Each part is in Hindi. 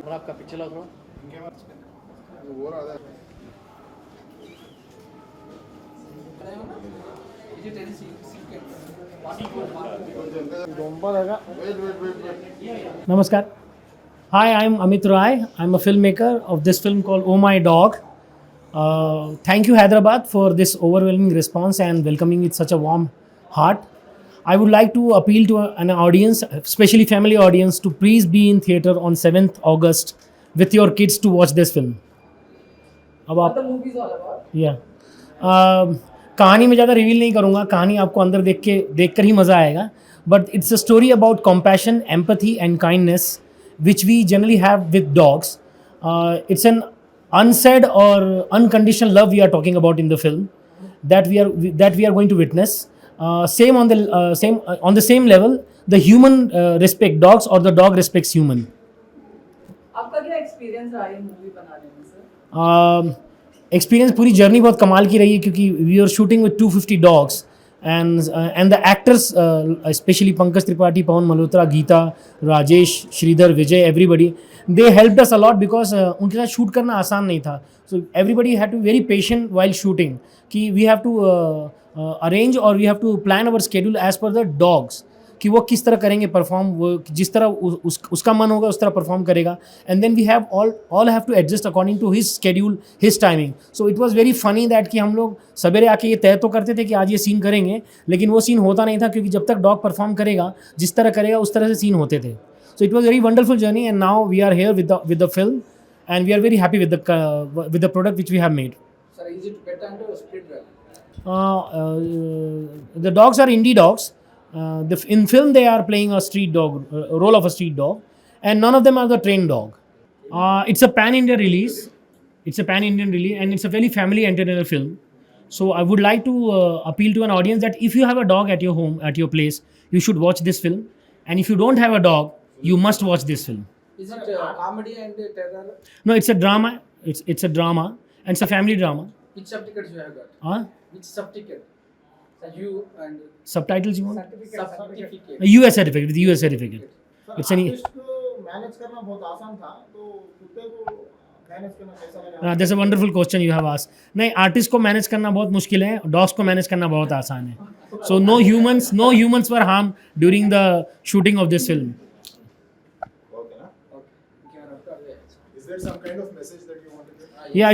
आपका पिक्चर लग रहा Namaskar. Hi, I'm Amit Rai. I'm a filmmaker of this film called Oh My Dog. Thank you, Hyderabad, for this overwhelming response and welcoming with such a warm heart. I would like to appeal to an audience, especially family audience, to please be in theatre on 7th August with your kids to watch this film. अब आप या कहानी में ज़्यादा रिवील नहीं करूँगा, कहानी आपको अंदर देख कर ही मज़ा आएगा. But it's a story about compassion, empathy and kindness which we generally have with dogs. It's an unsaid or unconditional love we are talking about in the film that we are going to witness. Same on the same level, the human respect dogs or the dog respects human. आपका क्या एक्सपीरियंस रहा है मूवी बनाने में सर? एक्सपीरियंस पूरी जर्नी बहुत कमाल की रही है क्योंकि we are shooting with 250 dogs and the actors, especially Pankaj Tripathi, Pawan Malhotra, Geeta, Rajesh, Sridhar, Vijay, everybody, they helped us a lot because उनके साथ शूट करना आसान नहीं था. So everybody had to be very patient while shooting कि we have to arrange or we have to plan our schedule as per the dogs कि वो किस तरह करेंगे परफॉर्म, वो जिस तरह उसका मन होगा उस तरह परफॉर्म करेगा. And then we have all have to adjust according to his schedule, his timing. So it was very funny that कि हम लोग सवेरे आके ये तय तो करते थे कि आज ये सीन करेंगे, लेकिन वो सीन होता नहीं था क्योंकि जब तक डॉग परफॉर्म करेगा जिस तरह करेगा उस तरह से सीन होते थे. So it was very wonderful journey and now we are here with the film and we are very happy with the product which we have made. The dogs are indie dogs. In film they are playing a street dog, role of a street dog, and none of them are the trained dog. It's a pan-Indian release. It's a pan-Indian release and it's a very family entertainer film. So I would like to appeal to an audience that if you have a dog at your home, at your place, you should watch this film. And if you don't have a dog, you must watch this film. Is it comedy and terror? No, it's a drama. It's a drama and it's a family drama. Which subtickets you have got? Which subticket? You and Subtitles you want? certificate. US certificate, with US certificate. It's any. Manage करना बहुत आसान था, तो कुत्ते को मैनेज करना कैसा लगा? That's a wonderful question you have asked. नहीं, आर्टिस्ट को मैनेज करना बहुत मुश्किल है, डॉग्स को मैनेज करना बहुत आसान है. So no humans were harmed during the shooting of this film. Okay, ना? Is there some kind of message that you want to give? Yeah,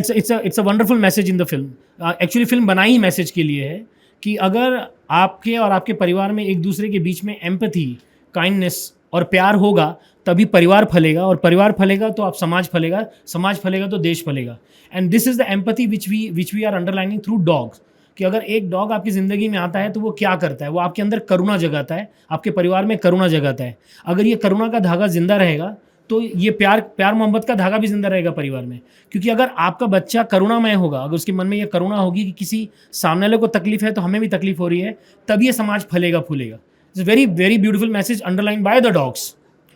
it's a wonderful message in the film. Actually film बनाई ही मैसेज के लिए है कि अगर आपके और आपके परिवार में एक दूसरे के बीच में एम्पैथी, काइंडनेस और प्यार होगा तभी परिवार फलेगा, और परिवार फलेगा तो आप समाज फलेगा, समाज फलेगा तो देश फलेगा. And this is the empathy which we are underlining through dogs कि अगर एक डॉग आपकी ज़िंदगी में आता है तो वो क्या करता है, वो आपके अंदर करुणा जगाता है, आपके परिवार में करुणा जगाता है. अगर ये करुणा का धागा जिंदा रहेगा तो ये प्यार मोहब्बत का धागा भी जिंदा रहेगा परिवार में. क्योंकि अगर आपका बच्चा करुणामय होगा, अगर उसके मन में ये करुणा होगी कि किसी सामने वाले को तकलीफ है तो हमें भी तकलीफ हो रही है, तभी ये समाज फलेगा फूलेगा. It's very very beautiful message underline by the dogs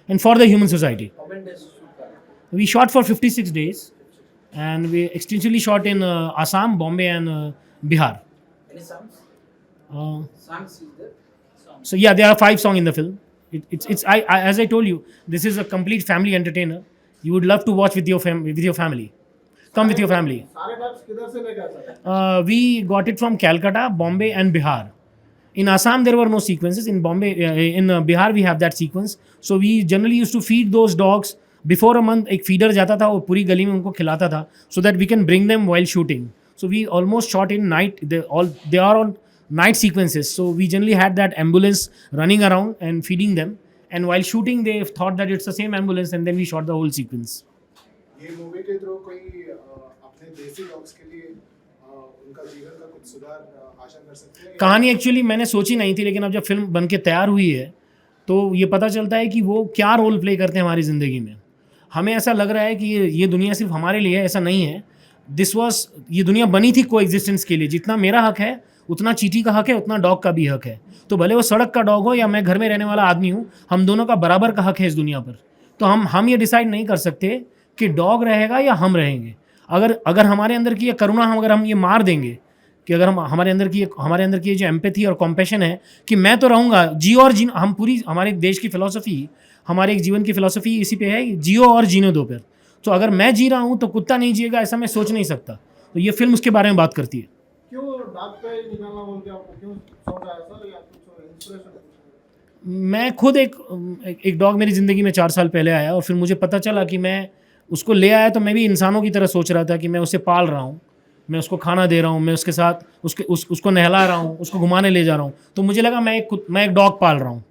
and for the human society. We shot for 56 days and we extensively shot in Assam, Bombay and Bihar. Any songs? Songs is there? So yeah, there are 5 songs in the film. As I told you, this is a complete family entertainer. You would love to watch with your family. Come with your family. सारे डॉग्स किधर से लेके आए? We got it from Calcutta, Bombay and Bihar. In Assam there were no sequences. In Bombay, in Bihar we have that sequence. So we generally used to feed those dogs before a month. एक feeder जाता था, वो पूरी गली में उनको खिलाता था, so that we can bring them while shooting. So we almost shot in night. They are on night sequences, so we generally had that ambulance running around and feeding them, and while shooting they thought that it's the same ambulance, and then we shot the whole sequence. ये मूवी के थ्रू कोई अपने देसी डॉग्स के लिए उनका जीवन का कुछ सुधार आशा कर सकते हैं? कहानी एक्चुअली मैंने सोची नहीं थी, लेकिन अब जब फिल्म बन के तैयार हुई है तो ये पता चलता है कि वो क्या रोल प्ले करते हैं हमारी ज़िंदगी में. हमें ऐसा लग रहा है कि ये दुनिया सिर्फ हमारे लिए है, ऐसा नहीं है. ये दुनिया बनी थी को एग्जिस्टेंस के लिए. जितना मेरा हक है उतना चींटी का हक है, उतना डॉग का भी हक है. तो भले वो सड़क का डॉग हो या मैं घर में रहने वाला आदमी हूँ, हम दोनों का बराबर का हक है इस दुनिया पर. तो हम ये डिसाइड नहीं कर सकते कि डॉग रहेगा या हम रहेंगे. अगर हमारे अंदर की ये करुणा अगर हम ये मार देंगे कि अगर हम हमारे अंदर की जो एम्पैथी और कॉम्पैशन है कि मैं तो रहूँगा, जियो और जीनो, हम पूरी हमारे देश की फ़िलॉसफ़ी, हमारे एक जीवन की फ़िलॉसफ़ी इसी पे है, जियो और जीने दो फिर। तो अगर मैं जी रहा हूँ तो कुत्ता नहीं जिएगा, ऐसा मैं सोच नहीं सकता। तो ये फिल्म उसके बारे में बात करती है। क्यों डार्क पे निकालना बोल के आपको क्यों सोच आया सर, या कुछ इंस्पिरेशन? मैं खुद एक डॉग मेरी ज़िंदगी में 4 साल पहले आया और फिर मुझे पता चला कि मैं उसको ले आया तो मैं भी इंसानों की तरह सोच रहा था कि मैं उसे पाल रहा हूँ, मैं उसको खाना दे रहा हूँ, मैं उसके साथ उसको नहला रहा हूँ, उसको घुमाने ले जा रहा हूँ। तो मुझे लगा मैं एक डॉग पाल रहा हूँ।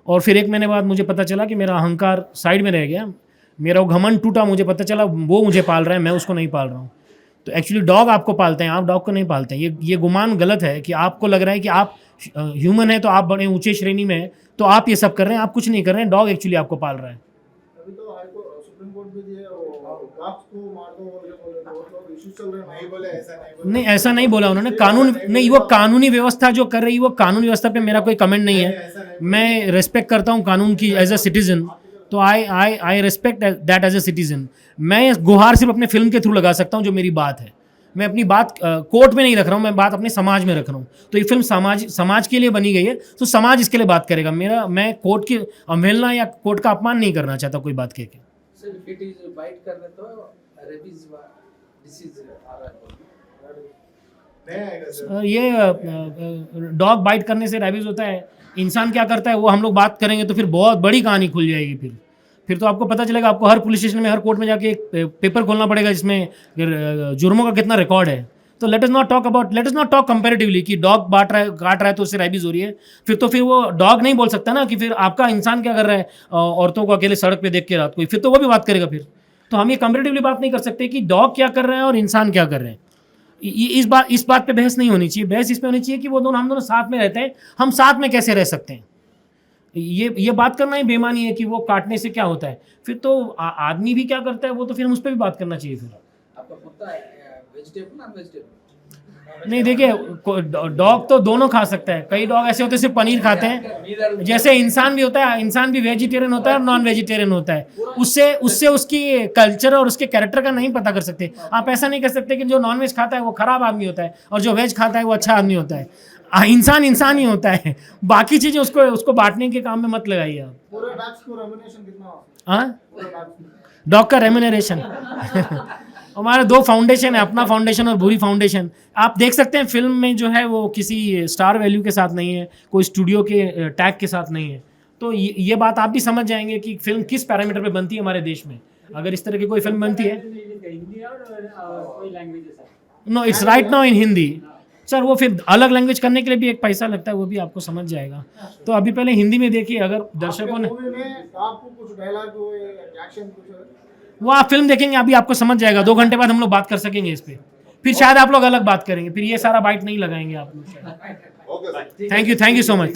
और फिर 1 महीने बाद मुझे पता चला कि मेरा अहंकार साइड में रह गया, मेरा वो घमंड टूटा, मुझे पता चला वो मुझे पाल रहा है, मैं उसको नहीं पाल रहा हूँ। तो एक्चुअली डॉग आपको पालते हैं, आप डॉग को नहीं पालते हैं। ये गुमान गलत है कि आपको लग रहा है कि आप ह्यूमन है तो आप बड़े ऊंचे श्रेणी में हैं, तो आप ये सब कर रहे हैं। आप कुछ नहीं कर रहे हैं, डॉग एक्चुअली आपको पाल रहा है। अभी तो सुप्रीम कोर्ट भी दिए डॉग्स को मार दो बोल के बोले, बहुत लोग इश्यूज चल रहे हैं। नहीं बोले, ऐसा नहीं बोले। नहीं, ऐसा नहीं बोला उन्होंने। कानून नहीं, वो कानूनी व्यवस्था जो कर रही है, वो कानूनी व्यवस्था पे मेरा कोई कमेंट नहीं है। मैं रिस्पेक्ट करता हूँ कानून की एज अ सिटीजन, तो I respect that as a citizen. मैं गुहार सिर्फ अपने फिल्म के थ्रू लगा सकता हूँ जो मेरी बात है। मैं अपनी बात कोर्ट में नहीं रख रहा हूँ, मैं बात अपने समाज में रख रहा हूँ। तो ये फिल्म समाज के लिए बनी गई है, तो समाज इसके लिए बात करेगा। मैं कोर्ट की अवहेलना या कोर्ट का अपमान नहीं करना चाहता कोई बात कह के। Sir if it is bite करने तो रेबीज डिसीज आ रहा है। नहीं आएगा सर। ये डॉग बाइट करने से रैबिज होता है। इंसान क्या करता है वो हम लोग बात करेंगे तो फिर बहुत बड़ी कहानी खुल जाएगी। फिर तो आपको पता चलेगा, आपको हर पुलिस स्टेशन में, हर कोर्ट में जाके एक पेपर खोलना पड़ेगा जिसमें जुर्मों का कितना रिकॉर्ड है। तो let us not talk comparatively कि डॉग काट रहा है तो उससे रैबिज हो रही है। फिर वो डॉग नहीं बोल सकता ना कि फिर आपका इंसान क्या कर रहा है औरतों को अकेले सड़क पे देख के रात को, फिर तो वो भी बात करेगा। फिर तो हम ये कंपैरेटिवली बात नहीं कर सकते कि डॉग क्या कर रहे हैं और इंसान क्या कर रहे हैं। इस बात पे बहस नहीं होनी चाहिए। बहस इस पे होनी चाहिए कि हम दोनों साथ में रहते हैं, हम साथ में कैसे रह सकते हैं। ये बात करना ही बेईमानी है कि वो काटने से क्या होता है। फिर तो आदमी भी क्या करता है वो तो फिर हम उस पर भी बात करना चाहिए। फिर आपका कुत्ता वेजिटेबल नॉन वेजिटेबल? नहीं, देखिए, डॉग तो दोनों खा सकता है। कई डॉग ऐसे होते हैं सिर्फ पनीर खाते हैं, जैसे इंसान भी होता है। इंसान भी वेजिटेरियन होता है और नॉन वेजिटेरियन होता है। उससे उसकी कल्चर और उसके कैरेक्टर का नहीं पता कर सकते। आप ऐसा नहीं कर सकते कि जो नॉन वेज खाता है वो खराब आदमी होता है और जो वेज खाता है वो अच्छा आदमी होता है। इंसान ही होता है। बाकी चीज़ें उसको बांटने के काम में मत लगाइए आप। पूरे डॉग्स को रेम्युनरेशन कितना? हाँ, पूरे डॉग्स डॉग का रेम्युनरेशन हमारा 2 फाउंडेशन है, अपना फाउंडेशन और भूरी फाउंडेशन। आप देख सकते हैं फिल्म में जो है वो किसी स्टार वैल्यू के साथ नहीं है, कोई स्टूडियो के टैग के साथ नहीं है। तो ये बात आप भी समझ जाएंगे कि फिल्म किस पैरामीटर पे बनती है हमारे देश में। अगर इस तरह की कोई फिल्म बनती है, no, it's right now in Hindi sir. वो फिर अलग लैंग्वेज करने के लिए भी एक पैसा लगता है, वो भी आपको समझ जाएगा। तो अभी पहले हिंदी में देखिए। अगर दर्शकों ने मूवी में आपको कुछ डायलॉग हुए, एक्शन कुछ, वो आप फिल्म देखेंगे अभी आपको समझ जाएगा। 2 घंटे बाद हम लोग बात कर सकेंगे इस पे। फिर शायद आप लोग अलग बात करेंगे, फिर ये सारा बाइट नहीं लगाएंगे आप लोग। Okay sir. Thank you so much.